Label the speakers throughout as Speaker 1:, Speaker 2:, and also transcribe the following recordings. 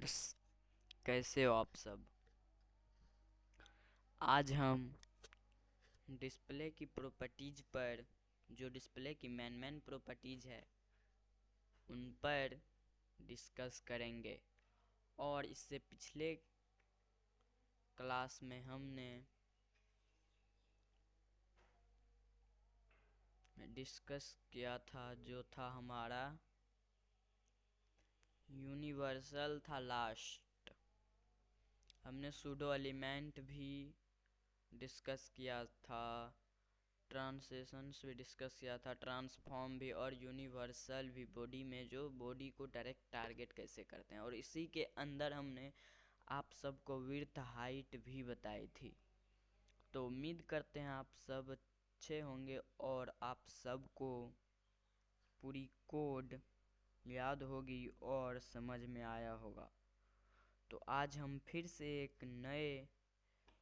Speaker 1: Viewers, कैसे हो आप सब। आज हम डिस्प्ले की प्रॉपर्टीज पर, जो डिस्प्ले की मेन प्रॉपर्टीज है उन पर डिस्कस करेंगे। और इससे पिछले क्लास में हमने डिस्कस किया था, जो था हमारा यूनिवर्सल था लास्ट। हमने सूडो एलिमेंट भी डिस्कस किया था, ट्रांसेशंस भी डिस्कस किया था, ट्रांसफॉर्म भी और यूनिवर्सल भी, बॉडी में जो बॉडी को डायरेक्ट टारगेट कैसे करते हैं। और इसी के अंदर हमने आप सबको विड्थ हाइट भी बताई थी। तो उम्मीद करते हैं आप सब अच्छे होंगे और आप सबको पूरी कोड याद होगी और समझ में आया होगा। तो आज हम फिर से एक नए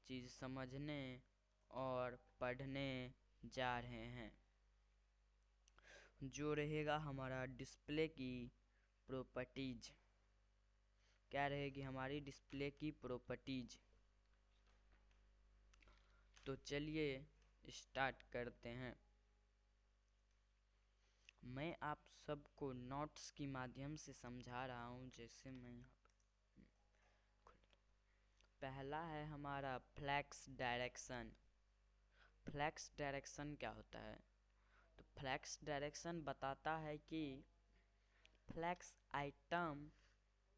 Speaker 1: चीज़ समझने और पढ़ने जा रहे हैं, जो रहेगा हमारा डिस्प्ले की प्रॉपर्टीज। क्या रहेगी हमारी डिस्प्ले की प्रॉपर्टीज। तो चलिए स्टार्ट करते हैं। मैं आप सबको नोट्स की माध्यम से समझा रहा हूँ। जैसे मैं यहाँ पहला है हमारा फ्लैक्स डायरेक्शन। फ्लैक्स डायरेक्शन क्या होता है? तो फ्लैक्स डायरेक्शन बताता है कि फ्लैक्स आइटम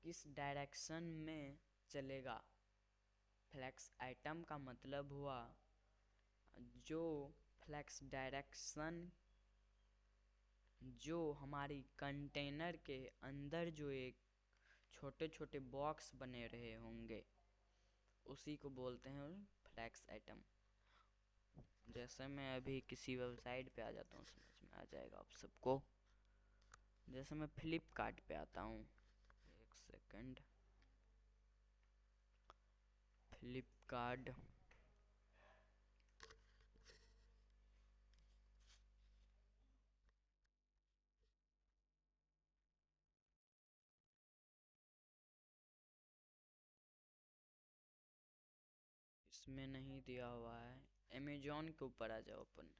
Speaker 1: किस डायरेक्शन में चलेगा। फ्लैक्स आइटम का मतलब हुआ जो फ्लैक्स डायरेक्शन, जो हमारी कंटेनर के अंदर जो एक छोटे छोटे बॉक्स बने रहे होंगे, उसी को बोलते हैं फ्लैक्स आइटम। जैसे मैं अभी किसी वेबसाइट पे आ जाता हूँ, समझ में आ जाएगा आप सबको। जैसे मैं फ्लिपकार्ट पे आता हूँ, एक सेकंड। फ्लिपकार्ट, इसमें नहीं दिया हुआ है। अमेजोन के ऊपर आ जाओ। अपन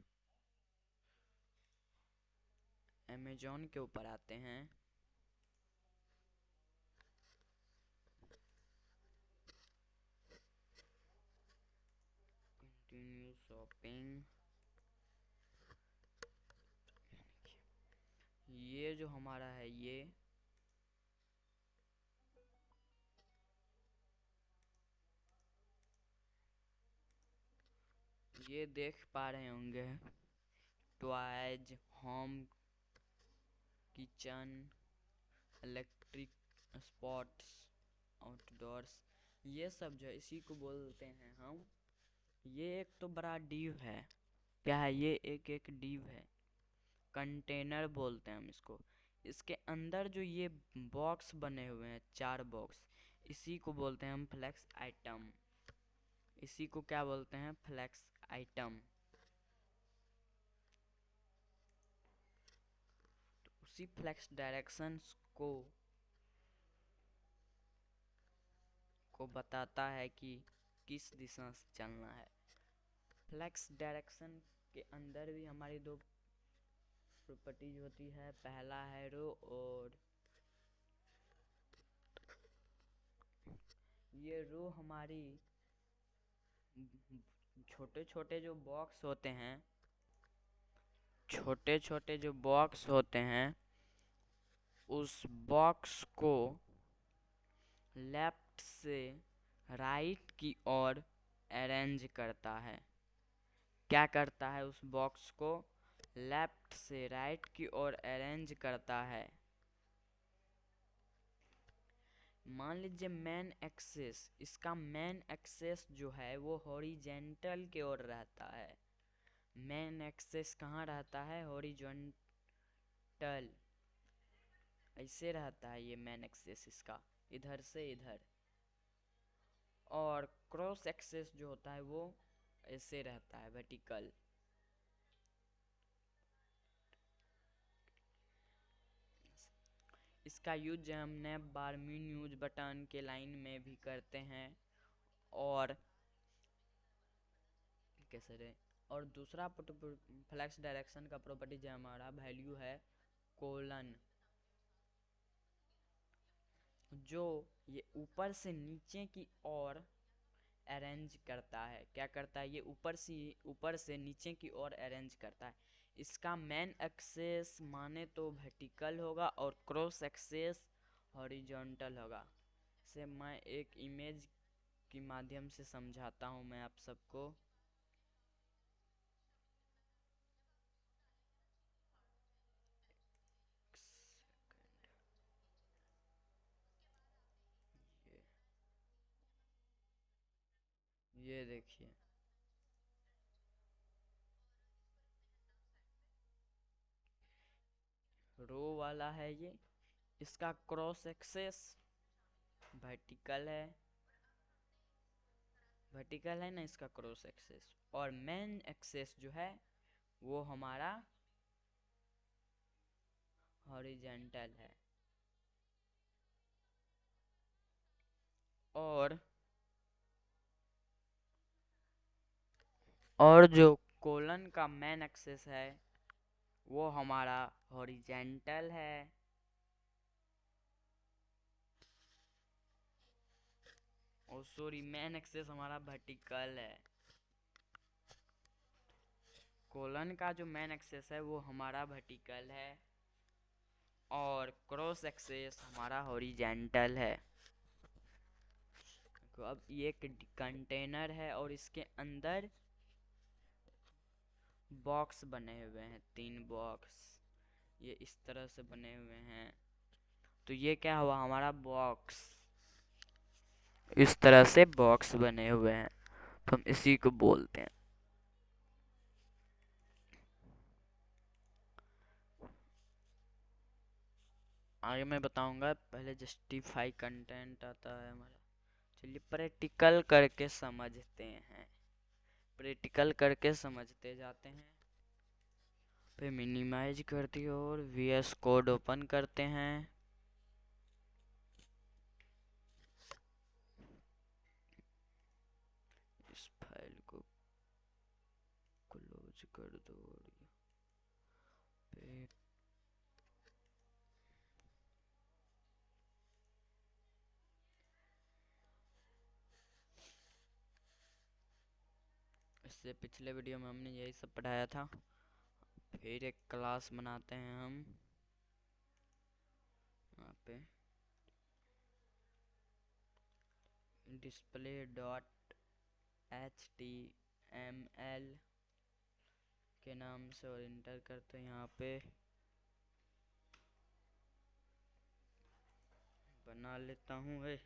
Speaker 1: अमेजोन के ऊपर आते हैं। Continue shopping. ये जो हमारा है, ये देख पा रहे होंगे, toys, home, kitchen, electric, sports, outdoors, ये सब जो है इसी को बोलते हैं हम। ये एक तो बड़ा डिव है। क्या है ये? एक एक डिव है, कंटेनर बोलते हैं हम इसको। इसके अंदर जो ये बॉक्स बने हुए हैं, 4 बॉक्स, इसी को बोलते हैं हम फ्लैक्स आइटम। इसी को क्या बोलते हैं? Flex item. तो उसी फ्लैक्स डायरेक्शंस को बताता है कि किस दिशा से चलना है। फ्लैक्स डायरेक्शन के अंदर भी हमारी 2 प्रॉपर्टीज होती है। पहला है रो, और ये रो हमारी छोटे छोटे जो बॉक्स होते हैं, छोटे छोटे जो बॉक्स होते हैं, उस बॉक्स को लेफ्ट से राइट की ओर अरेंज करता है। क्या करता है? उस बॉक्स को लेफ्ट से राइट की ओर अरेंज करता है। मान लीजिए मेन एक्सेस, इसका मेन एक्सेस जो है वो हॉरिजेंटल की ओर रहता है। मेन एक्सेस कहाँ रहता है? हॉरिजॉन्टल, ऐसे रहता है ये मेन एक्सेस इसका, इधर से इधर। और क्रॉस एक्सेस जो होता है वो ऐसे रहता है, वर्टिकल। इसका यूज हम नैप बार मीन यूज बटन के लाइन में भी करते हैं। और कैसे रहे, और दूसरा फ्लैक्स डायरेक्शन का प्रॉपर्टी जो हमारा वैल्यू है कोलन, जो ये ऊपर से नीचे की ओर अरेंज करता है। क्या करता है, ये ऊपर से नीचे की ओर अरेंज करता है। इसका मेन एक्सेस माने तो वर्टिकल होगा और क्रॉस एक्सेस हॉरिजॉन्टल होगा। इसे मैं एक इमेज के माध्यम से समझाता हूँ मैं आप सबको। ये देखिए, रो वाला है ये, इसका क्रॉस एक्सेस वर्टिकल है, वर्टिकल है ना इसका क्रॉस एक्सेस, और मेन एक्सेस जो है वो हमारा हॉरिजेंटल है। और जो कोलन का मेन एक्सेस है वो हमारा हॉरिजेंटल है, और सॉरी मेन एक्सेस हमारा वर्टिकल है। कोलन का जो मेन एक्सेस है वो हमारा वर्टिकल है और क्रॉस एक्सेस हमारा हॉरिजेंटल है। तो अब ये एक कंटेनर है और इसके अंदर बॉक्स बने हुए हैं, 3 बॉक्स ये इस तरह से बने हुए हैं। तो ये क्या हुआ, हमारा बॉक्स, इस तरह से बॉक्स बने हुए हैं, तो हम इसी को बोलते हैं। आगे मैं बताऊंगा, पहले जस्टिफाई कंटेंट आता है हमारा। चलिए प्रैक्टिकल करके समझते हैं, प्रैक्टिकल करके समझते जाते हैं। फिर मिनिमाइज कर दिए और VS कोड ओपन करते हैं। इस फाइल को क्लोज कर दो और इससे पिछले वीडियो में हमने यही सब पढ़ाया था। फिर एक क्लास बनाते हैं हम यहाँ पे, डिस्प्ले डॉट HTML के नाम से, और इंटर करते हैं यहाँ पे, बना लेता हूँ है।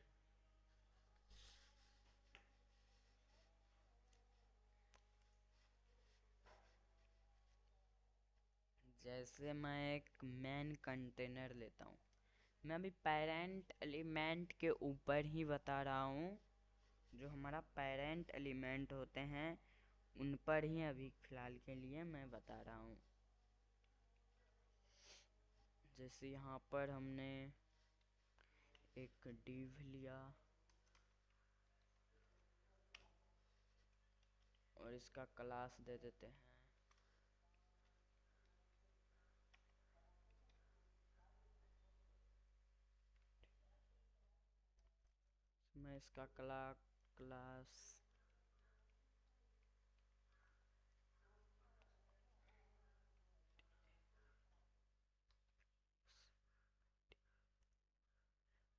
Speaker 1: जैसे मैं एक मेन कंटेनर लेता हूँ, मैं अभी पेरेंट एलिमेंट के ऊपर ही बता रहा हूँ, जो हमारा पेरेंट एलिमेंट होते हैं उन पर ही अभी फिलहाल के लिए मैं बता रहा हूँ। जैसे यहाँ पर हमने एक div लिया और इसका क्लास दे देते हैं, मैं इसका क्लास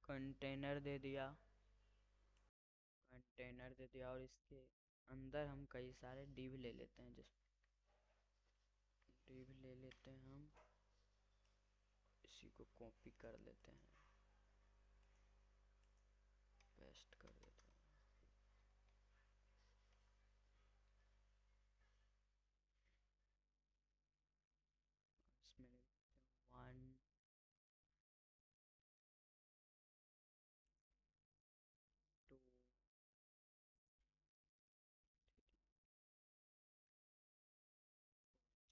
Speaker 1: कंटेनर दे दिया, कंटेनर दे दिया, और इसके अंदर हम कई सारे div ले लेते हैं, जैसे div ले लेते हैं हम, इसी को कॉपी कर लेते हैं, पेस्ट कर देते हैं, इसमें 1 2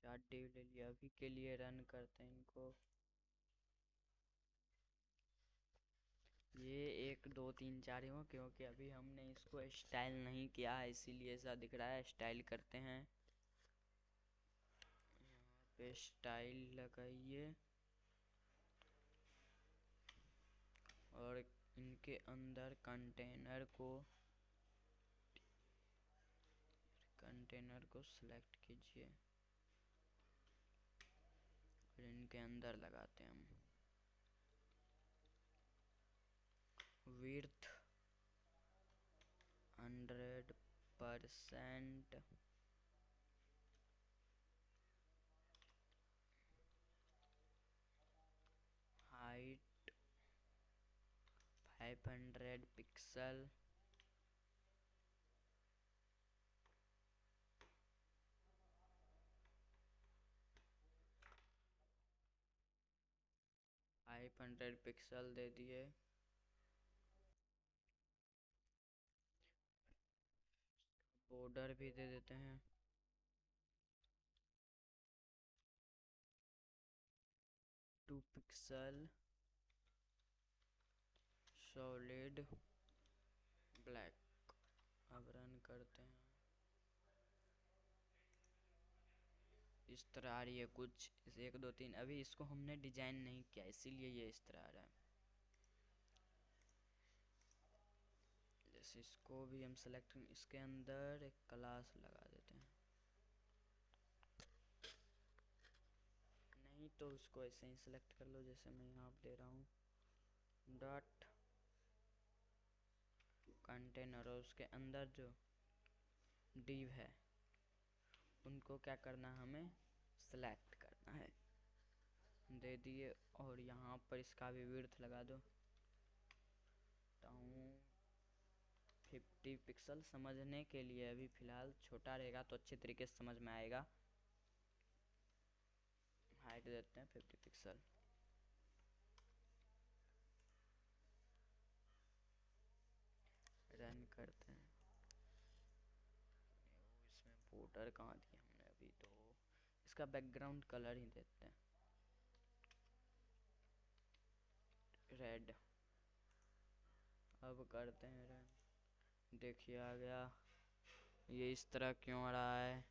Speaker 1: 4 div ले लिया। अभी के लिए रन करते हैं इनको। ये 1 2 3 4 ही हो, क्योंकि अभी हमने इसको स्टाइल नहीं किया है इसीलिए ऐसा दिख रहा है। स्टाइल करते हैं, यहाँ पे स्टाइल लगाइए और इनके अंदर कंटेनर को सिलेक्ट कीजिए और इनके अंदर लगाते हैं हम विड्थ 100%, हाइट 500 पिक्सल, दे दिए। बॉर्डर भी दे देते हैं, टू पिक्सल, सॉलिड ब्लैक। अब रन करते हैं, इस तरह आ रही है कुछ। 1 2 3, अभी इसको हमने डिजाइन नहीं किया इसीलिए ये इस तरह आ रहा है। जैसे इसको भी हम सेलेक्ट, इसके अंदर एक क्लास लगा देते हैं, नहीं तो उसको ऐसे ही सेलेक्ट कर लो जैसे मैं यहाँ ले रहा हूँ डॉट कंटेनर, और उसके अंदर जो डिव है उनको क्या करना है, हमें सेलेक्ट करना है, दे दिए। और यहाँ पर इसका भी विड्थ लगा दो 50 पिक्सल, समझने के लिए अभी फ़िलहाल छोटा रहेगा तो अच्छे तरीके से समझ में आएगा। हाइट देते हैं 50 पिक्सल, रन करते हैं। इसमें बॉर्डर कहाँ दिया हमने, अभी तो इसका बैकग्राउंड कलर ही देते हैं रेड। अब करते हैं रन, देखिए आ गया। ये इस तरह क्यों आ रहा है,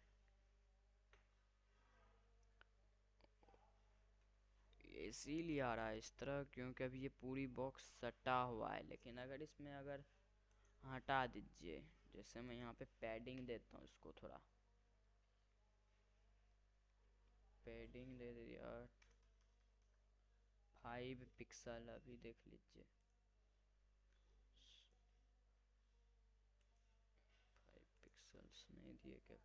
Speaker 1: इसीलिए आ रहा है इस तरह क्योंकि अभी ये पूरी बॉक्स सटा हुआ है। लेकिन अगर इसमें अगर हटा दीजिए, जैसे मैं यहाँ पे पैडिंग देता हूँ, इसको थोड़ा पैडिंग दे दिया 5 पिक्सल, अभी देख लीजिए 5 पिक्सल्स नहीं दिए क्या,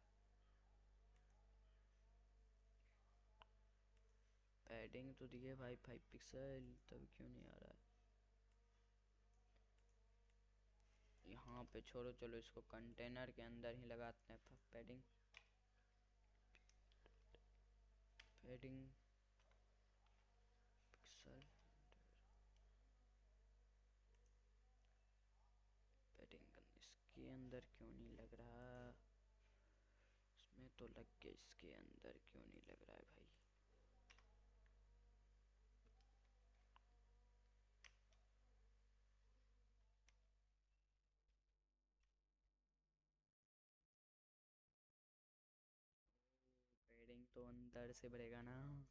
Speaker 1: पैडिंग तो दिए भाई 5 पिक्सल, तब क्यों नहीं आ रहा है। यहाँ पे छोड़ो, चलो इसको कंटेनर के अंदर ही लगाते हैं पैडिंग। पैडिंग पिक्सल, पैडिंग इसके अंदर क्यों नहीं लग रहा, इसमें तो लग गया, इसके अंदर क्यों नहीं लग रहा है भाई। पैडिंग तो अंदर से भरेगा ना,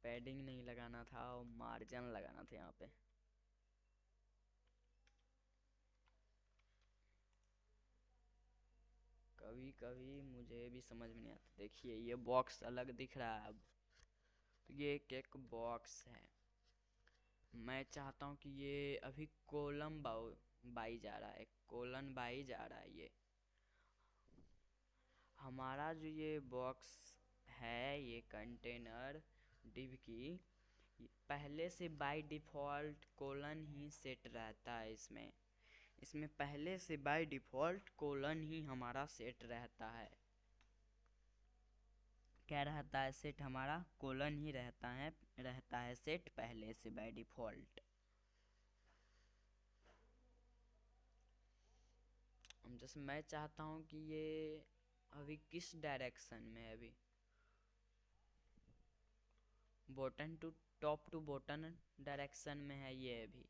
Speaker 1: पैडिंग नहीं लगाना था और मार्जिन लगाना था यहाँ पे। कभी कभी मुझे भी समझ में नहीं आता। देखिए ये बॉक्स अलग दिख रहा है, अब तो ये एक बॉक्स है। मैं चाहता हूँ कि ये अभी कोलम बाई जा रहा है, कोलन बाई जा रहा है। ये हमारा जो ये बॉक्स है, ये कंटेनर डिव की, पहले से by default colon he set रहता है। इसमें इसमें पहले से बाय डिफ़ॉल्ट कोलन ही हमारा सेट रहता है। क्या रहता है, सेट हमारा कोलन ही रहता है सेट पहले से बाय डिफ़ॉल्ट। जैसे मैं चाहता हूँ कि ये अभी किस डायरेक्शन में है, अभी bottom to top to bottom direction में है ये अभी।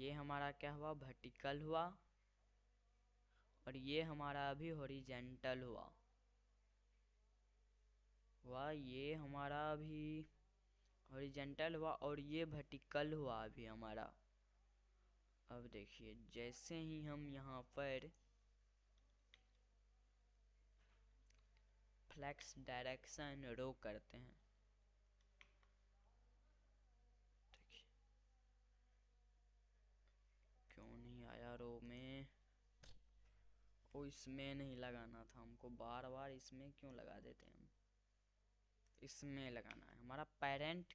Speaker 1: ये हमारा क्या हुआ, वर्टिकल हुआ, और ये हमारा अभी हॉरिजेंटल हुआ ये हमारा अभी हॉरिजेंटल हुआ, और ये वर्टिकल हुआ अभी हमारा। अब देखिए जैसे ही हम यहाँ पर फ्लेक्स डायरेक्शन रो करते हैं, देखिए क्यों नहीं आया रो में, ओ इसमें नहीं लगाना था हमको, बार बार इसमें क्यों लगा देते हैं हम, इसमें लगाना है, हमारा पेरेंट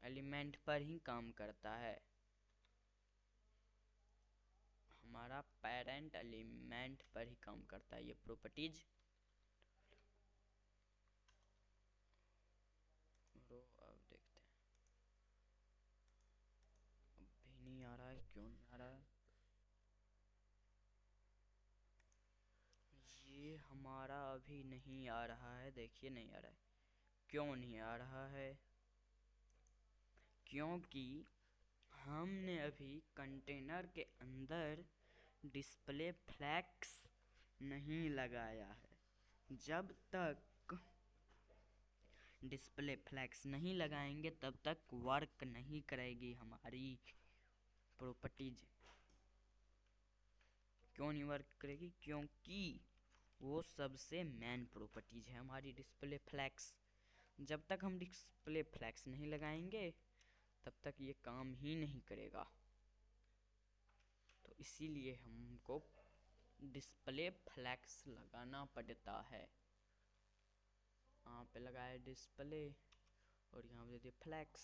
Speaker 1: एलिमेंट पर ही काम करता है, हमारा पेरेंट एलिमेंट पर ही काम करता है ये प्रॉपर्टीज। रो अब देखते हैं, अब भी नहीं आ रहा है, क्यों नहीं आ रहा है, ये हमारा अभी नहीं आ रहा है, देखिए नहीं आ रहा है, क्यों नहीं आ रहा है, क्योंकि हमने अभी कंटेनर के अंदर डिस्प्ले फ्लैक्स नहीं लगाया है। जब तक डिस्प्ले फ्लैक्स नहीं लगाएंगे तब तक वर्क नहीं करेगी हमारी प्रॉपर्टीज। क्यों नहीं वर्क करेगी, क्योंकि वो सबसे मेन प्रॉपर्टीज है हमारी डिस्प्ले फ्लैक्स। जब तक हम डिस्प्ले फ्लैक्स नहीं लगाएंगे तब तक ये काम ही नहीं करेगा, तो इसीलिए हमको डिस्प्ले फ्लैक्स लगाना पड़ता है। यहाँ पे लगाया डिस्प्ले और यहाँ पे दे दिया फ्लैक्स,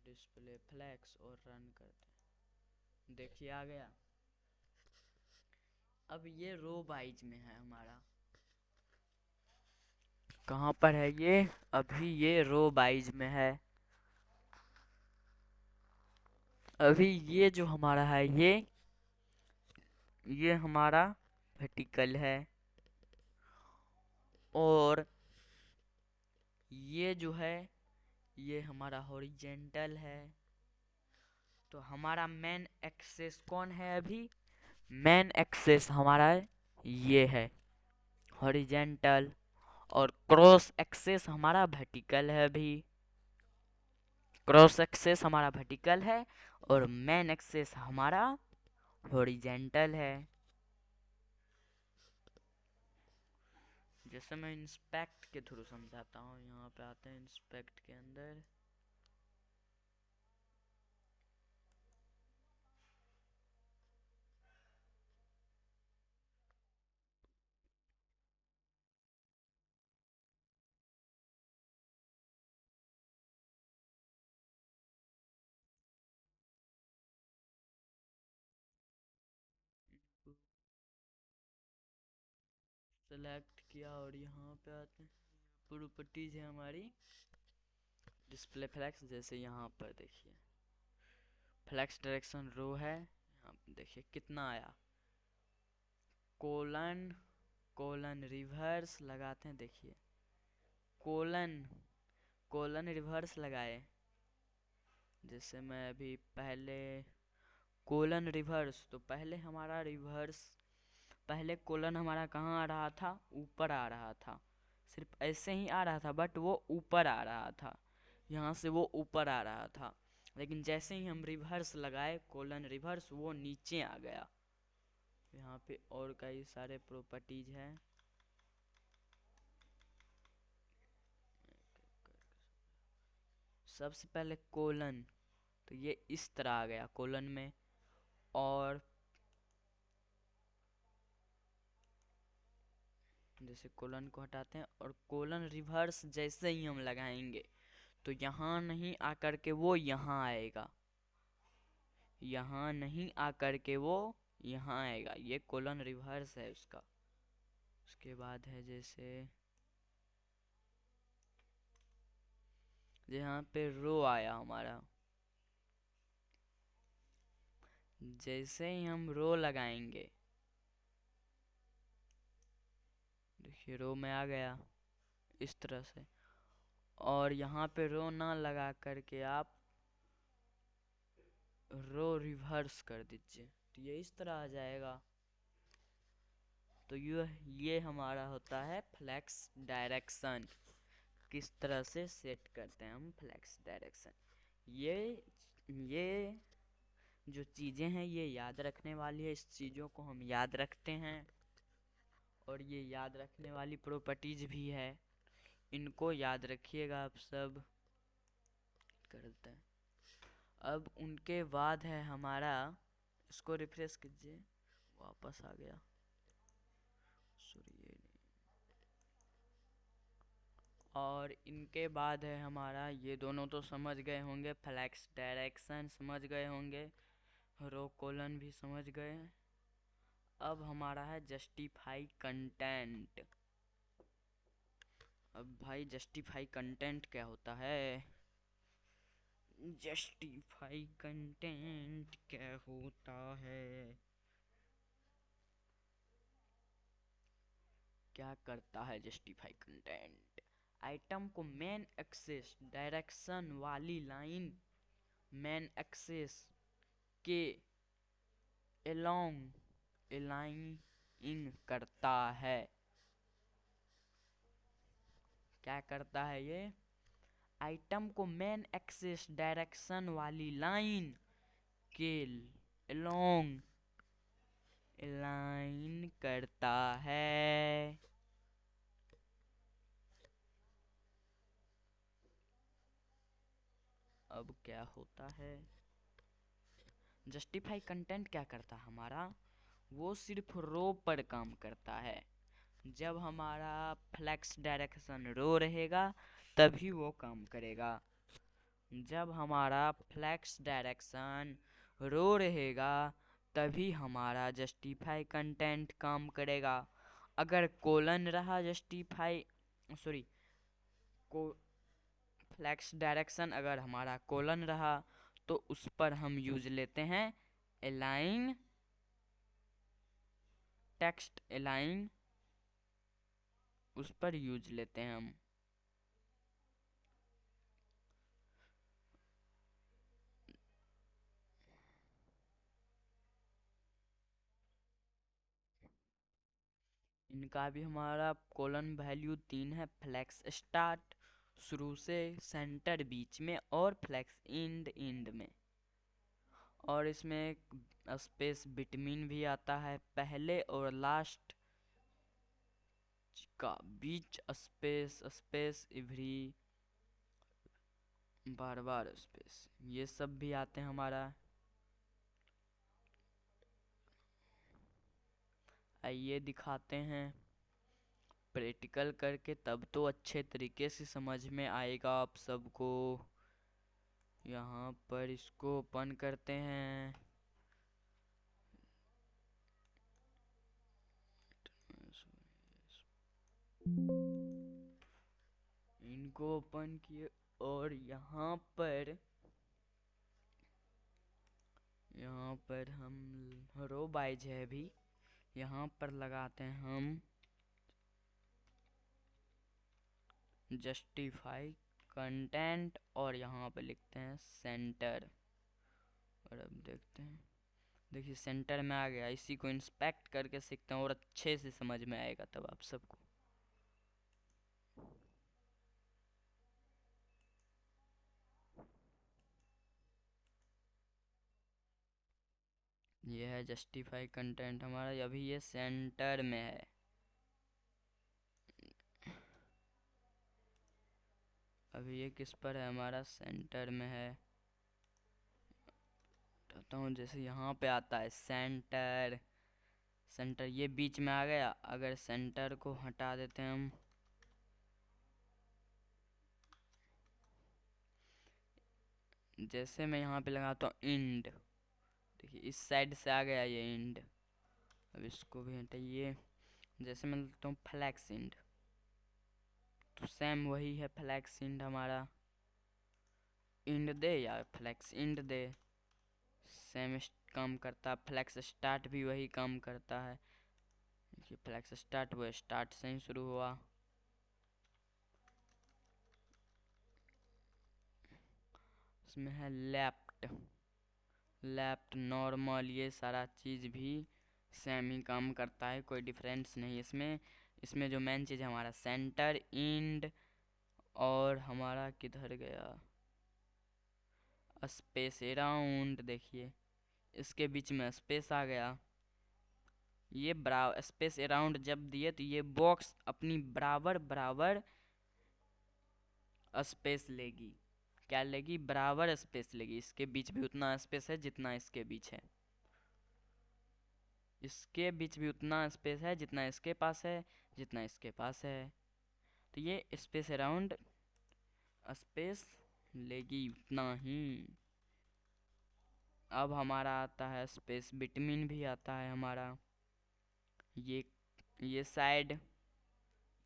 Speaker 1: डिस्प्ले फ्लैक्स, और रन करते हैं, देखिए आ गया। अब ये रो वाइज में है हमारा, कहाँ पर है ये, अभी ये रो वाइज में है। अभी ये जो हमारा है ये हमारा वर्टिकल है, और ये जो है ये हमारा हॉरिजेंटल है। तो हमारा मेन एक्सेस कौन है, अभी मेन एक्सेस हमारा ये है हॉरिजेंटल, और क्रॉस एक्सेस हमारा वर्टिकल है। अभी क्रॉस एक्सेस हमारा वर्टिकल है और मेन एक्सेस हमारा हॉरिजेंटल है। जैसे मैं इंस्पेक्ट के थ्रू समझाता हूँ, यहाँ पे आते हैं इंस्पेक्ट के अंदर, सेलेक्ट किया और यहाँ पे आते हैं, प्रॉपर्टीज है हमारी डिस्प्ले फ्लैक्स। जैसे यहाँ पर देखिए फ्लैक्स डायरेक्शन रो है, यहाँ देखिए कितना आया, कोलन कोलन रिवर्स लगाते हैं, देखिए कोलन कोलन रिवर्स लगाए। जैसे मैं अभी पहले कोलन रिवर्स, तो पहले हमारा रिवर्स, पहले कोलन हमारा कहाँ आ रहा था, ऊपर आ रहा था, सिर्फ ऐसे ही आ रहा था, बट वो ऊपर आ रहा था, यहाँ से वो ऊपर आ रहा था। लेकिन जैसे ही हम रिवर्स लगाए कोलन रिवर्स, वो नीचे आ गया। यहाँ पे और कई सारे प्रॉपर्टीज हैं, सबसे पहले कोलन, तो ये इस तरह आ गया कोलन में, और जैसे कोलन को हटाते हैं और कोलन रिवर्स जैसे ही हम लगाएंगे तो यहाँ नहीं आकर के वो यहाँ आएगा, यहाँ नहीं आकर के वो यहाँ आएगा, ये कोलन रिवर्स है उसका। उसके बाद है जैसे यहाँ पे रो आया हमारा, जैसे ही हम रो लगाएंगे, देखिए रो में आ गया इस तरह से, और यहाँ पे रो ना लगा करके आप रो रिवर्स कर दीजिए, तो ये इस तरह आ जाएगा। तो ये हमारा होता है फ्लेक्स डायरेक्शन। किस तरह से सेट करते हैं हम फ्लेक्स डायरेक्शन। ये जो चीज़ें हैं ये याद रखने वाली है, इस चीज़ों को हम याद रखते हैं और ये याद रखने वाली प्रॉपर्टीज भी है, इनको याद रखिएगा आप सब। करते हैं अब उनके बाद है हमारा, इसको रिफ्रेश कीजिए, वापस आ गया, सॉरी। और इनके बाद है हमारा, ये दोनों तो समझ गए होंगे, फ्लेक्स डायरेक्शन समझ गए होंगे, रो कोलन भी समझ गए। अब हमारा है जस्टिफाई कंटेंट। अब भाई जस्टिफाई कंटेंट क्या होता है? जस्टिफाई कंटेंट क्या होता है, क्या करता है जस्टिफाई कंटेंट? आइटम को मेन एक्सेस डायरेक्शन वाली लाइन मेन एक्सेस के अलोंग अलाइनिंग करता है। क्या करता है ये? आइटम को मेन एक्सेस डायरेक्शन वाली लाइन के अलोंग अलाइन करता है। अब क्या होता है? जस्टिफाई कंटेंट क्या करता है हमारा? वो सिर्फ रो पर काम करता है। जब हमारा फ्लेक्स डायरेक्शन रो रहेगा तभी वो काम करेगा। जब हमारा फ्लेक्स डायरेक्शन रो रहेगा तभी हमारा जस्टिफाई कंटेंट काम करेगा। अगर कोलन रहा जस्टिफाई, सॉरी, को फ्लेक्स डायरेक्शन अगर हमारा कोलन रहा तो उस पर हम यूज लेते हैं अलाइन, टेक्स्ट अलाइन, उस पर यूज लेते हैं हम। इनका भी हमारा कॉलन वैल्यू 3 है, फ्लेक्स स्टार्ट शुरू से, सेंटर बीच में और फ्लेक्स एंड एंड में। और इसमें स्पेस बिटवीन भी आता है, पहले और लास्ट का बीच स्पेस, स्पेस एवरी, बार बार स्पेस, ये सब भी आते हैं हमारा। आइए दिखाते हैं प्रैक्टिकल करके, तब तो अच्छे तरीके से समझ में आएगा आप सबको। यहाँ पर इसको ओपन करते हैं, इनको ओपन किए और यहाँ पर हम रो बाइज है अभी, यहाँ पर लगाते हैं हम जस्टिफाई कंटेंट और यहाँ पे लिखते हैं सेंटर। और अब देखते हैं, देखिए सेंटर में आ गया। इसी को इंस्पेक्ट करके सीखते हैं और अच्छे से समझ में आएगा तब आप सबको। ये है जस्टिफाई कंटेंट हमारा, अभी ये सेंटर में है। अभी ये किस पर है? हमारा सेंटर में है। बताता हूँ, जैसे यहाँ पे आता है सेंटर, सेंटर ये बीच में आ गया। अगर सेंटर को हटा देते हैं हम, जैसे मैं यहाँ पे लगाता हूँ इंड, देखिए इस साइड से आ गया ये इंड। अब इसको भी हटाइए। जैसे मैं लिखता हूँ फ्लैक्स इंड, तो सेम वही है फ्लैक्स इंड हमारा। इंड दे या फ्लैक्स इंड दे, सेम काम करता है। फ्लैक्स स्टार्ट भी वही काम करता है। देखिए फ्लैक्स स्टार्ट हुआ, स्टार्ट से ही शुरू हुआ। इसमें है लेफ्ट, लेफ्ट, नॉर्मल, ये सारा चीज़ भी सेम ही काम करता है, कोई डिफरेंस नहीं इसमें। इसमें जो मेन चीज़ है हमारा सेंटर, इंड, और हमारा किधर गया स्पेस अराउंड, देखिए इसके बीच में स्पेस आ गया। ये बराबर स्पेस अराउंड जब दिए तो ये बॉक्स अपनी बराबर बराबर स्पेस लेगी। क्या लेगी? बराबर स्पेस लेगी। इसके बीच भी उतना स्पेस है जितना इसके बीच है, इसके बीच भी उतना स्पेस है जितना इसके पास है, जितना इसके पास है। तो ये स्पेस अराउंड स्पेस लेगी उतना ही। अब हमारा आता है स्पेस बिटवीन, भी आता है हमारा। ये साइड,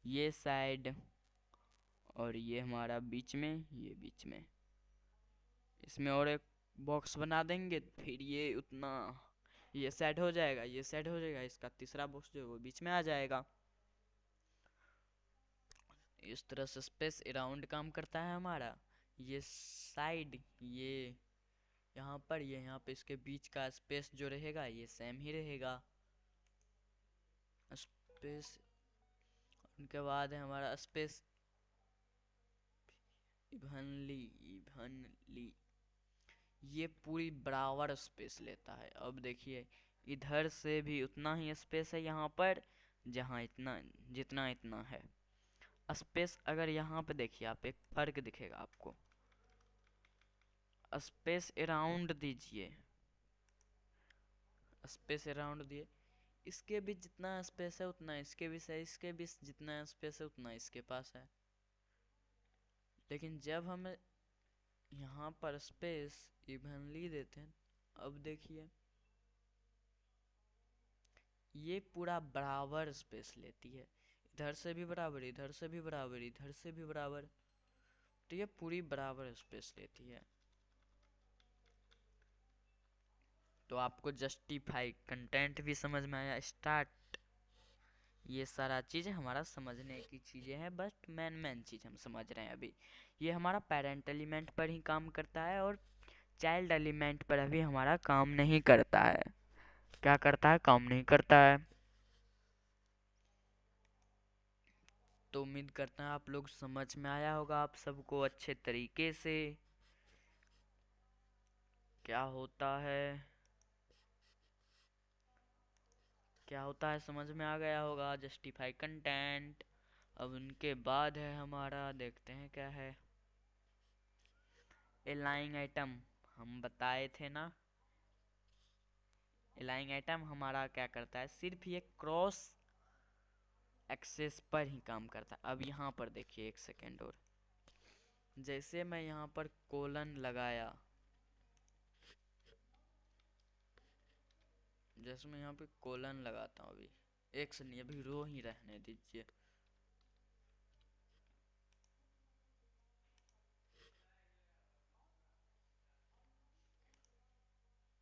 Speaker 1: ये साइड, और ये हमारा बीच में, ये बीच में। इसमें और एक बॉक्स बना देंगे, फिर ये उतना, ये सेट हो जाएगा, ये सेट हो जाएगा, इसका तीसरा बॉक्स जो है वो बीच में आ जाएगा। इस तरह से स्पेस अराउंड काम करता है हमारा। ये साइड, ये यहाँ पर, ये यहाँ पे, इसके बीच का स्पेस जो रहेगा ये सेम ही रहेगा स्पेस। उनके बाद है हमारा स्पेस इवनली, इवनली, ये पूरी बराबर स्पेस लेता है। अब देखिए इधर से भी उतना ही स्पेस है यहाँ पर, जहाँ इतना, जितना इतना है स्पेस। अगर यहाँ पे देखिए आप, एक फर्क दिखेगा आपको। स्पेस अराउंड दीजिए, स्पेस अराउंड दिए, इसके बीच जितना स्पेस है उतना इसके बीच है, इसके बीच जितना स्पेस है उतना इसके पास है। लेकिन जब हम यहाँ पर स्पेस इवनली देते हैं, अब देखिए ये पूरा बराबर स्पेस लेती है, इधर से भी बराबर, इधर से भी बराबर, इधर से भी बराबर। तो ये पूरी बराबर स्पेस लेती है। तो आपको जस्टिफाई कंटेंट भी समझ में आया, स्टार्ट, ये सारा चीज़ हमारा समझने की चीज़ें हैं, बट मेन चीज़ हम समझ रहे हैं अभी। ये हमारा पेरेंट एलिमेंट पर ही काम करता है और चाइल्ड एलिमेंट पर अभी हमारा काम नहीं करता है। क्या करता है? काम नहीं करता है। तो उम्मीद करते हैं आप लोग समझ में आया होगा आप सबको अच्छे तरीके से क्या होता है, क्या होता है समझ में आ गया होगा। Justify content. अब उनके बाद है हमारा, देखते हैं क्या है, अलाइंग आइटम। हम बताए थे ना, अलाइंग आइटम हमारा क्या करता है, सिर्फ ये क्रॉस एक्सेस पर ही काम करता है। अब यहाँ पर देखिए एक सेकेंड और, जैसे मैं यहाँ पर कोलन लगाया, जैसे मैं यहाँ पे कोलन लगाता हूँ, अभी एक से नहीं, अभी रो ही रहने दीजिए।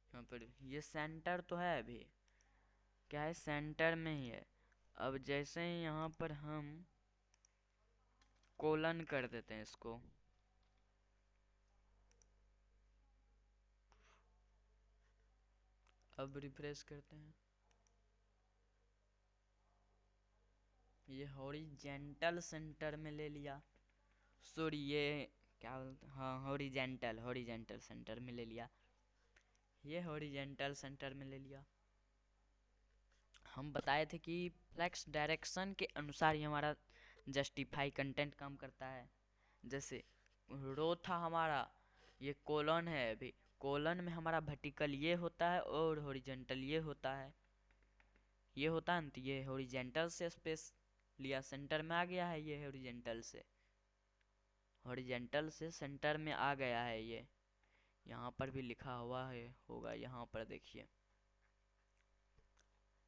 Speaker 1: यहाँ पर ये सेंटर तो है, अभी क्या है, सेंटर में ही है। अब जैसे ही यहाँ पर हम कोलन कर देते हैं इसको, अब रिफ्रेश करते हैं, ये हॉरिजेंटल सेंटर में ले लिया। सॉरी, ये क्या बोलते हैं, हाँ हॉरिजेंटल, हॉरिजेंटल सेंटर में ले लिया, ये हॉरिजेंटल सेंटर में ले लिया। हम बताए थे कि फ्लेक्स डायरेक्शन के अनुसार ही हमारा जस्टिफाई कंटेंट काम करता है। जैसे रो था हमारा, ये कोलन है, अभी कोलन में हमारा वर्टिकल ये होता है और हॉरिजेंटल ये होता है, ये होता है ना, तो ये हॉरिजेंटल से स्पेस लिया, सेंटर में आ गया है, ये हॉरिजेंटल से, हॉरिजेंटल से सेंटर में आ गया है ये। यहाँ पर भी लिखा हुआ है होगा, यहाँ पर देखिए,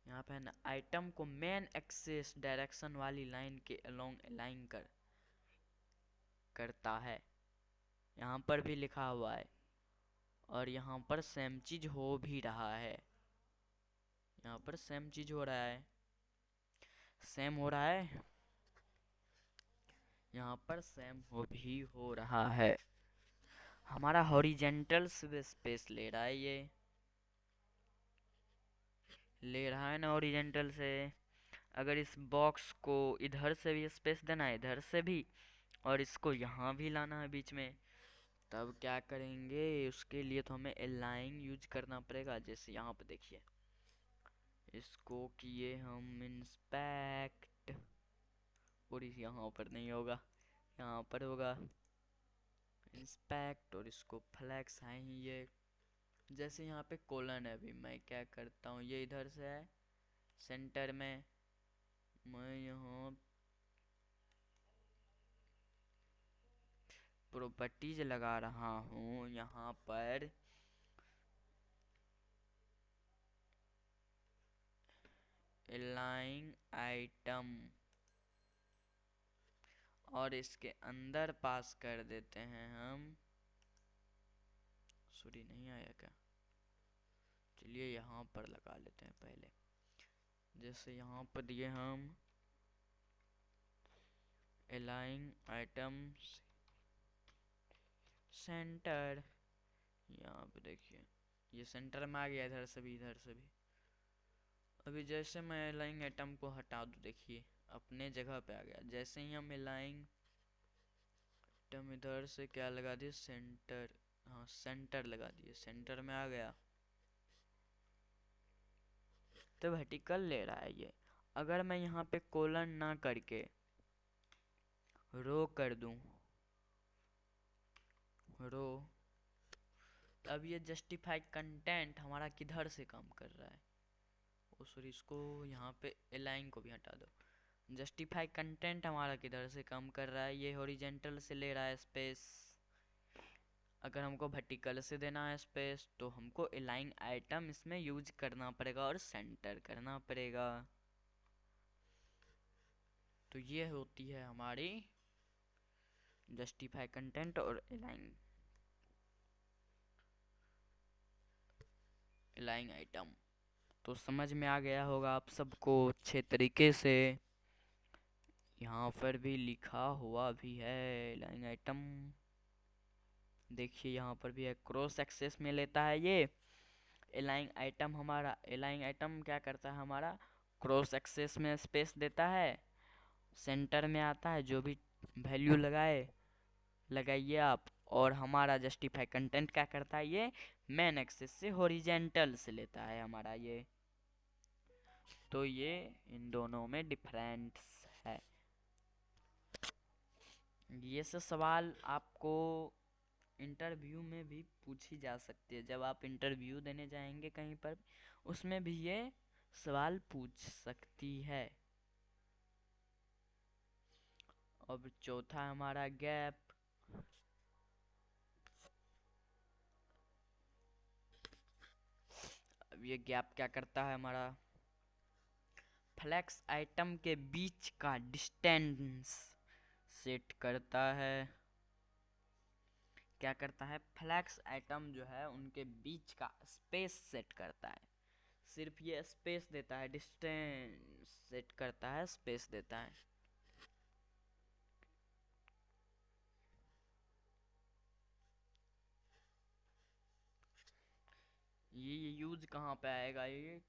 Speaker 1: यहाँ पे है ना, आइटम को मेन एक्सेस डायरेक्शन वाली लाइन के अलोंग अलाइन करता है, यहाँ पर भी लिखा हुआ है। और यहाँ पर सेम चीज हो भी रहा है, यहाँ पर सेम चीज हो रहा है, सेम हो रहा है, यहाँ पर सेम हो भी हो रहा है। हमारा हॉरिजेंटल स्पेस ले रहा है, ये ले रहा है ना हॉरिजेंटल से। अगर इस बॉक्स को इधर से भी स्पेस देना है, इधर से भी, और इसको यहाँ भी लाना है बीच में, तब क्या करेंगे? उसके लिए तो हमें अलाइन यूज करना पड़ेगा। जैसे यहाँ पे देखिए, इसको किए हम इंस्पेक्ट, और इस यहाँ पर नहीं होगा, यहाँ पर होगा इंस्पेक्ट, और इसको फ्लैक्स है ही ये। जैसे यहाँ पे कोलन है, अभी मैं क्या करता हूँ, ये इधर से है सेंटर में, मैं यहाँ प्रॉपर्टीज लगा रहा हूँ, यहाँ पर अलाइन आइटम, और इसके अंदर पास कर देते हैं हम, सॉरी नहीं आया क्या, चलिए यहाँ पर लगा लेते हैं पहले। जैसे यहाँ पर दिए हम अलाइन आइटम सेंटर, यहाँ पे देखिए ये सेंटर में आ गया, इधर से भी इधर से भी। अभी जैसे मैं अलाइन आइटम को हटा दूँ, देखिए अपने जगह पे आ गया। जैसे ही हम अलाइन आइटम इधर से क्या लगा दिए, सेंटर, हाँ सेंटर लगा दिए, सेंटर में आ गया, तो वर्टिकल ले रहा है ये। अगर मैं यहाँ पे कोलन ना करके रो कर दूं, रो, अब ये जस्टिफाइड कंटेंट हमारा किधर से काम कर रहा है, ओ सॉरी, इसको यहाँ पे अलाइन को भी हटा दो। जस्टिफाई कंटेंट हमारा किधर से काम कर रहा है, ये हॉरिजेंटल से ले रहा है स्पेस। अगर हमको वर्टिकल से देना है स्पेस, तो हमको अलाइन आइटम इसमें यूज करना पड़ेगा और सेंटर करना पड़ेगा। तो ये होती है हमारी जस्टिफाई कंटेंट और अलाइन अलाइन आइटम। तो समझ में आ गया होगा आप सबको अच्छे तरीके से। यहाँ पर भी लिखा हुआ भी है अलाइन आइटम, देखिए यहाँ पर भी है, क्रॉस एक्सेस में लेता है ये अलाइन आइटम। हमारा अलाइन आइटम क्या करता है, हमारा क्रॉस एक्सेस में स्पेस देता है, सेंटर में आता है, जो भी वैल्यू लगाइए आप। और हमारा जस्टिफाई कंटेंट क्या करता है, ये मेन एक्सेस से हॉरिजेंटल से लेता है हमारा ये। तो ये इन दोनों में डिफरेंस है। ये सब सवाल आपको इंटरव्यू में भी पूछी जा सकती है, जब आप इंटरव्यू देने जाएंगे कहीं पर, उसमें भी ये सवाल पूछ सकती है। अब चौथा हमारा गैप। अब ये गैप क्या करता है, हमारा फ्लैक्स आइटम के बीच का डिस्टेंस सेट करता है। क्या करता है, फ्लैक्स आइटम जो है उनके बीच का स्पेस सेट करता है। सिर्फ ये स्पेस देता है, डिस्टेंस सेट करता है, स्पेस देता है। ये यूज कहाँ पे आएगा, ये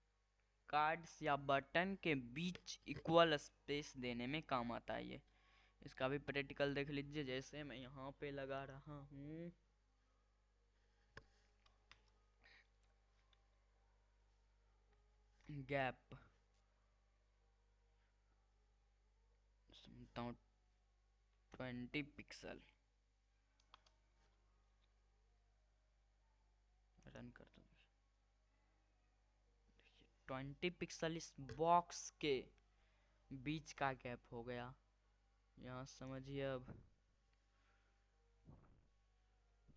Speaker 1: कार्ड्स या बटन के बीच इक्वल स्पेस देने में काम आता है ये। इसका भी प्रैक्टिकल देख लीजिए। जैसे मैं यहाँ पे लगा रहा हूँ गैप, 20 पिक्सल, रन कर दो। 20 पिक्सल इस बॉक्स के बीच का गैप हो गया। यहाँ समझिए, अब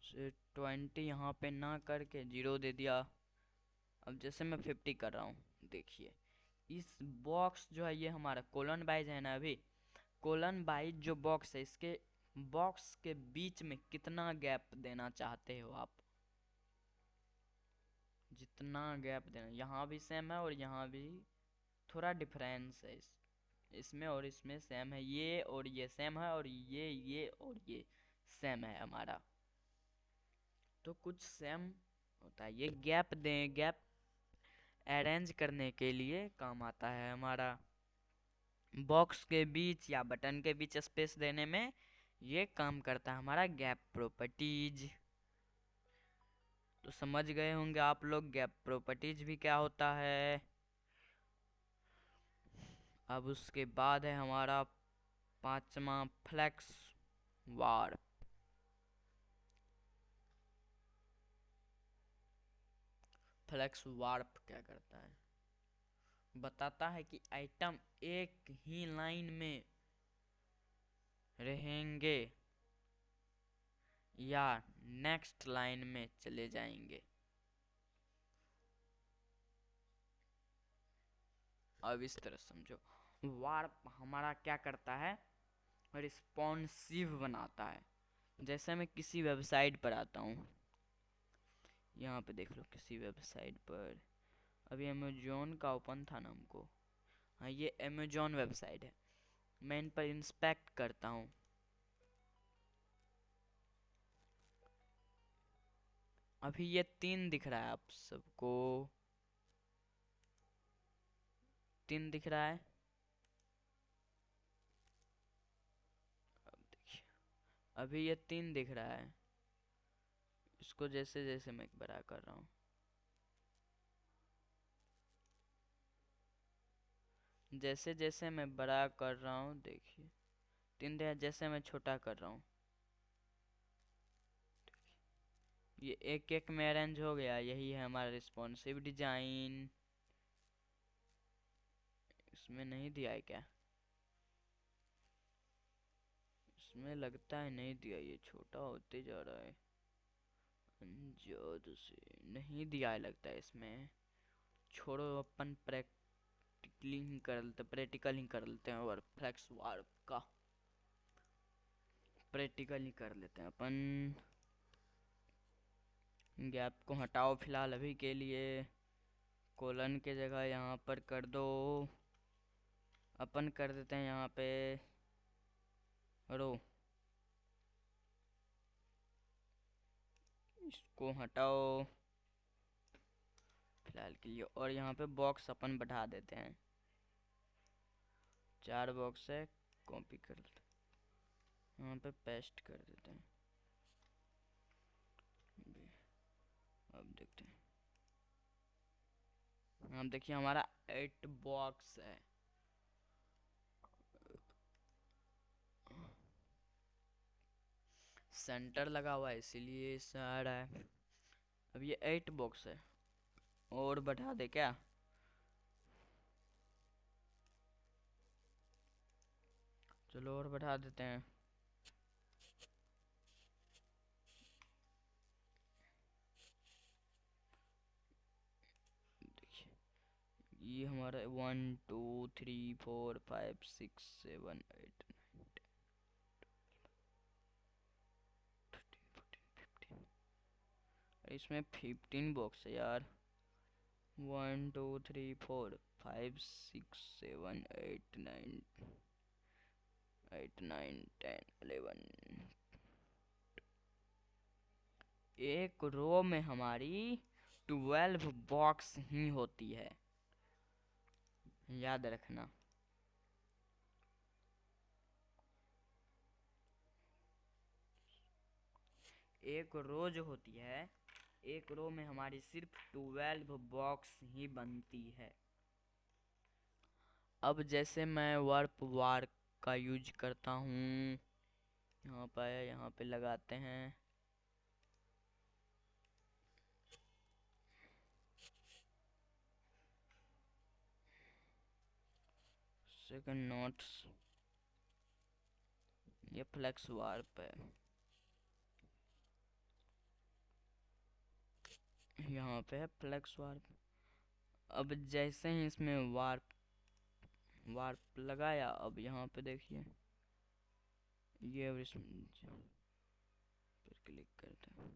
Speaker 1: से 20 यहाँ पे ना करके 0 दे दिया। अब जैसे मैं 50 कर रहा हूँ, देखिए इस बॉक्स जो है, ये हमारा कोलन वाइज है ना, अभी कोलन वाइज जो बॉक्स है, इसके बॉक्स के बीच में कितना गैप देना चाहते हो आप, जितना गैप देना। यहाँ भी सेम है और यहाँ भी थोड़ा डिफरेंस है, इसमें और इसमें सेम है, ये और ये सेम है, और ये और ये सेम है हमारा। तो कुछ सेम होता है। ये गैप दें, गैप अरेंज करने के लिए काम आता है हमारा। बॉक्स के बीच या बटन के बीच स्पेस देने में ये काम करता है हमारा गैप प्रॉपर्टीज। तो समझ गए होंगे आप लोग गैप प्रॉपर्टीज भी क्या होता है। अब उसके बाद है हमारा पांचवा फ्लेक्स वार्प। फ्लेक्स वार्प क्या करता है, बताता है कि आइटम एक ही लाइन में रहेंगे या नेक्स्ट लाइन में चले जाएंगे। अब इस तरह समझो, वार्प हमारा क्या करता है, रिस्पॉन्सिव बनाता है। जैसे मैं किसी वेबसाइट पर आता हूँ, यहाँ पे देख लो किसी वेबसाइट पर, अभी अमेजोन का ओपन था ना हमको, हाँ ये अमेजोन वेबसाइट है। मैं इन पर इंस्पेक्ट करता हूँ, अभी ये 3 दिख रहा है आप सबको, 3 दिख रहा है। अब देखिए, अभी ये 3 दिख रहा है। इसको जैसे जैसे मैं बड़ा कर रहा हूँ, जैसे जैसे मैं बड़ा कर रहा हूँ, देखिए 3 दिया, जैसे मैं छोटा कर रहा हूँ ये एक एक में अरेंज हो गया। यही है हमारा रिस्पॉन्सिव डिजाइन। इसमें नहीं दिया है क्या, इसमें लगता है नहीं दिया, ये छोटा होते जा रहा है, अंजाद से नहीं दिया है लगता है इसमें। छोड़ो, अपन प्रैक्टिकली ही कर लेते, प्रैक्टिकल ही कर लेते हैं, और फ्लेक्स वार्प का प्रैक्टिकल ही कर लेते हैं अपन। गैप को हटाओ फिलहाल अभी के लिए, कोलन के जगह यहाँ पर कर दो, अपन कर देते हैं यहाँ पे रो, इसको हटाओ फिलहाल के लिए, और यहाँ पे बॉक्स अपन बढ़ा देते हैं, 4 बॉक्स है, कॉपी कर लेते हैं, यहाँ पे पेस्ट कर देते हैं। अब देखते हैं, हम देखिए हमारा 8 बॉक्स है। सेंटर लगा हुआ है इसीलिए इससे आ रहा है। अब ये 8 बॉक्स है, और बढ़ा दे क्या, चलो और बढ़ा देते हैं। देखिए ये हमारा 1 2 3 4 5 6 7 8 इसमें 15 बॉक्स है यार, 1 2 3 4 5 6 7 8 9 8 9 10 11। एक रो में हमारी 12 बॉक्स ही होती है, याद रखना। एक रो जो होती है, एक रो में हमारी सिर्फ 12 बॉक्स ही बनती है। अब जैसे मैं वार्प वार का यूज करता हूँ, यहाँ पे लगाते हैं, सेकंड नोट्स, ये फ्लेक्स वार्प है, यहाँ पे है फ्लेक्स वार्प। अब जैसे ही इसमें वार्प वार्प लगाया, अब यहाँ पे देखिए ये, अब इसमें फिर क्लिक करते हैं।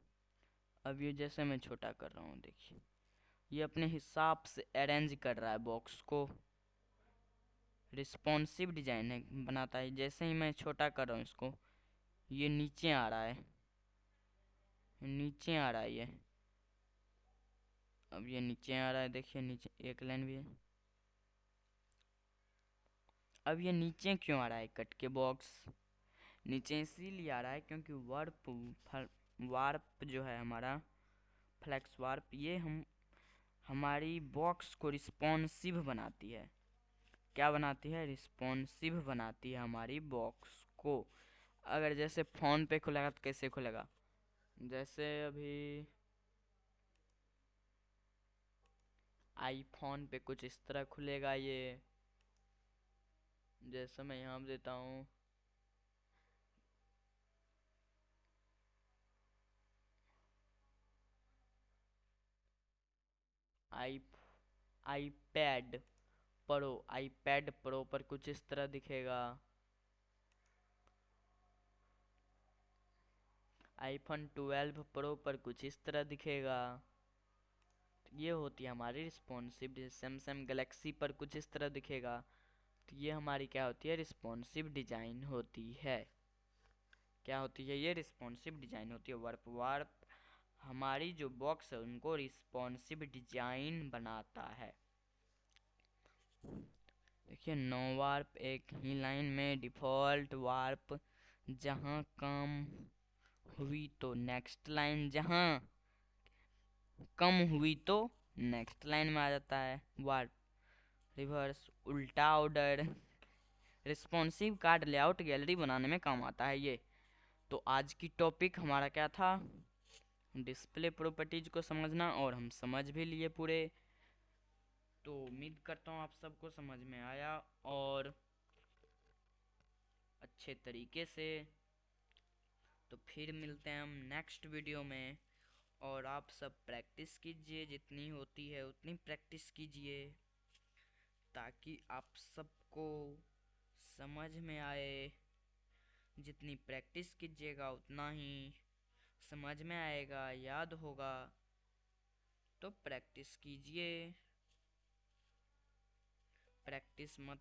Speaker 1: अब ये जैसे मैं छोटा कर रहा हूँ, देखिए ये अपने हिसाब से अरेंज कर रहा है बॉक्स को, रिस्पॉन्सिव डिजाइन है बनाता है। जैसे ही मैं छोटा कर रहा हूँ इसको, ये नीचे आ रहा है, नीचे आ रहा है ये, अब ये नीचे आ रहा है, देखिए नीचे एक लाइन भी है। अब ये नीचे क्यों आ रहा है कट के बॉक्स? नीचे इसीलिए आ रहा है क्योंकि वार्प जो है हमारा फ्लेक्स वार्प, ये हमारी बॉक्स को रिस्पॉन्सिव बनाती है। क्या बनाती है? रिस्पॉन्सिव बनाती है हमारी बॉक्स को। अगर जैसे फ़ोन पे खुलेगा तो कैसे खुलेगा? जैसे अभी आईफोन पे कुछ इस तरह खुलेगा ये, जैसे मैं यहाँ देता हूँ आई आईपैड आईपैड प्रो पर कुछ इस तरह दिखेगा। आईफोन 12 प्रो पर कुछ इस तरह दिखेगा। तो ये होती है हमारी रिस्पॉन्सिव। सैमसंग गैलेक्सी पर कुछ इस तरह दिखेगा। तो ये हमारी क्या होती है? रिस्पॉन्सिव डिजाइन होती है। क्या होती है? ये रिस्पॉन्सिव डिजाइन होती है। वार्प हमारी जो बॉक्स है उनको रिस्पॉन्सिव डिजाइन बनाता है। देखिए नो वार्प एक ही लाइन में डिफ़ॉल्ट वार्प, जहाँ काम हुई तो नेक्स्ट लाइन, जहाँ कम हुई तो नेक्स्ट लाइन में आ जाता है वार्प। रिवर्स उल्टा order responsive card layout gallery बनाने में काम आता है ये। तो आज की टॉपिक हमारा क्या था? डिस्प्ले प्रॉपर्टीज को समझना, और हम समझ भी लिए पूरे। तो उम्मीद करता हूँ आप सबको समझ में आया और अच्छे तरीके से। तो फिर मिलते हैं हम नेक्स्ट वीडियो में, और आप सब प्रैक्टिस कीजिए, जितनी होती है उतनी प्रैक्टिस कीजिए, ताकि आप सबको समझ में आए। जितनी प्रैक्टिस कीजिएगा उतना ही समझ में आएगा, याद होगा। तो प्रैक्टिस कीजिए, प्रैक्टिस मत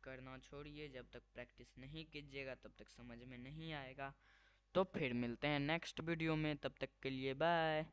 Speaker 1: करना छोड़िए। जब तक प्रैक्टिस नहीं कीजिएगा तब तक समझ में नहीं आएगा। तो फिर मिलते हैं नेक्स्ट वीडियो में, तब तक के लिए बाय।